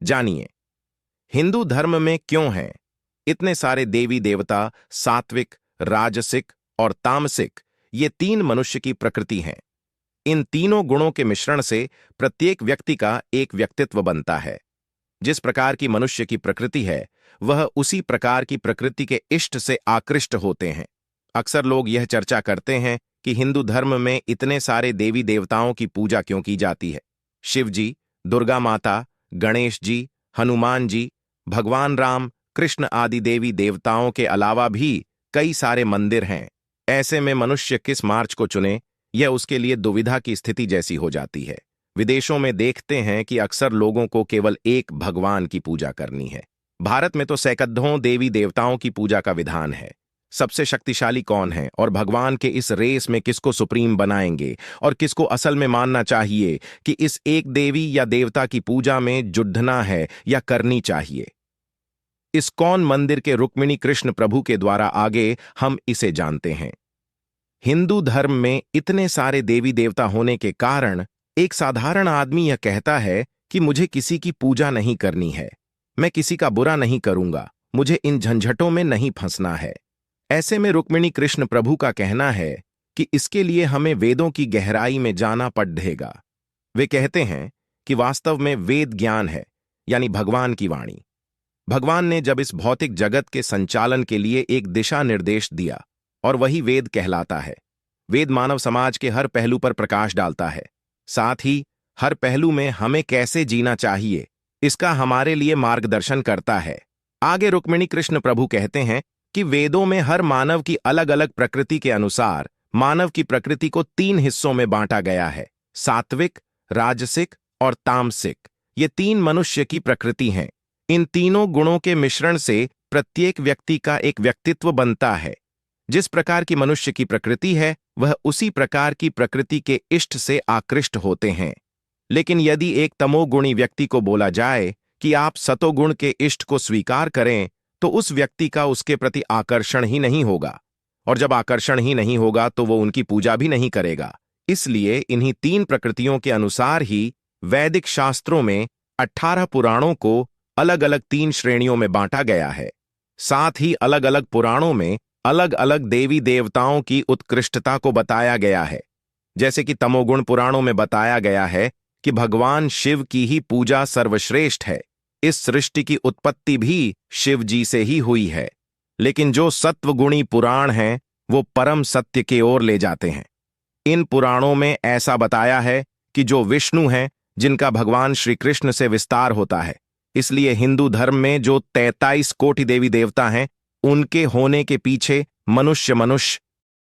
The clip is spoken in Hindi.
जानिए, हिंदू धर्म में क्यों हैं इतने सारे देवी देवता। सात्विक, राजसिक और तामसिक, ये तीन मनुष्य की प्रकृति हैं। इन तीनों गुणों के मिश्रण से प्रत्येक व्यक्ति का एक व्यक्तित्व बनता है। जिस प्रकार की मनुष्य की प्रकृति है, वह उसी प्रकार की प्रकृति के इष्ट से आकृष्ट होते हैं। अक्सर लोग यह चर्चा करते हैं कि हिंदू धर्म में इतने सारे देवी देवताओं की पूजा क्यों की जाती है। शिव जी, दुर्गा माता, गणेश जी, हनुमान जी, भगवान राम, कृष्ण आदि देवी देवताओं के अलावा भी कई सारे मंदिर हैं। ऐसे में मनुष्य किस मार्ग को चुने, यह उसके लिए दुविधा की स्थिति जैसी हो जाती है। विदेशों में देखते हैं कि अक्सर लोगों को केवल एक भगवान की पूजा करनी है। भारत में तो सैकड़ों देवी देवताओं की पूजा का विधान है। सबसे शक्तिशाली कौन है और भगवान के इस रेस में किसको सुप्रीम बनाएंगे और किसको असल में मानना चाहिए कि इस एक देवी या देवता की पूजा में जुड़ना है या करनी चाहिए। इस्कॉन मंदिर के रुक्मिणी कृष्ण प्रभु के द्वारा आगे हम इसे जानते हैं। हिंदू धर्म में इतने सारे देवी देवता होने के कारण एक साधारण आदमी यह कहता है कि मुझे किसी की पूजा नहीं करनी है, मैं किसी का बुरा नहीं करूंगा, मुझे इन झंझटों में नहीं फंसना है। ऐसे में रुक्मिणी कृष्ण प्रभु का कहना है कि इसके लिए हमें वेदों की गहराई में जाना पड़ेगा। वे कहते हैं कि वास्तव में वेद ज्ञान है, यानी भगवान की वाणी। भगवान ने जब इस भौतिक जगत के संचालन के लिए एक दिशा निर्देश दिया और वही वेद कहलाता है। वेद मानव समाज के हर पहलू पर प्रकाश डालता है, साथ ही हर पहलू में हमें कैसे जीना चाहिए इसका हमारे लिए मार्गदर्शन करता है। आगे रुक्मिणी कृष्ण प्रभु कहते हैं कि वेदों में हर मानव की अलग अलग प्रकृति के अनुसार मानव की प्रकृति को तीन हिस्सों में बांटा गया है। सात्विक, राजसिक और तामसिक, ये तीन मनुष्य की प्रकृति हैं। इन तीनों गुणों के मिश्रण से प्रत्येक व्यक्ति का एक व्यक्तित्व बनता है। जिस प्रकार की मनुष्य की प्रकृति है, वह उसी प्रकार की प्रकृति के इष्ट से आकृष्ट होते हैं। लेकिन यदि एक तमोगुणी व्यक्ति को बोला जाए कि आप सतोगुण के इष्ट को स्वीकार करें, तो उस व्यक्ति का उसके प्रति आकर्षण ही नहीं होगा, और जब आकर्षण ही नहीं होगा तो वो उनकी पूजा भी नहीं करेगा। इसलिए इन्हीं तीन प्रकृतियों के अनुसार ही वैदिक शास्त्रों में 18 पुराणों को अलग अलग तीन श्रेणियों में बांटा गया है। साथ ही अलग अलग पुराणों में अलग अलग देवी देवताओं की उत्कृष्टता को बताया गया है। जैसे कि तमोगुण पुराणों में बताया गया है कि भगवान शिव की ही पूजा सर्वश्रेष्ठ है। इस सृष्टि की उत्पत्ति भी शिव जी से ही हुई है। लेकिन जो सत्वगुणी पुराण हैं, वो परम सत्य की ओर ले जाते हैं। इन पुराणों में ऐसा बताया है कि जो विष्णु हैं, जिनका भगवान श्री कृष्ण से विस्तार होता है। इसलिए हिंदू धर्म में जो 33 कोटि देवी देवता हैं, उनके होने के पीछे मनुष्य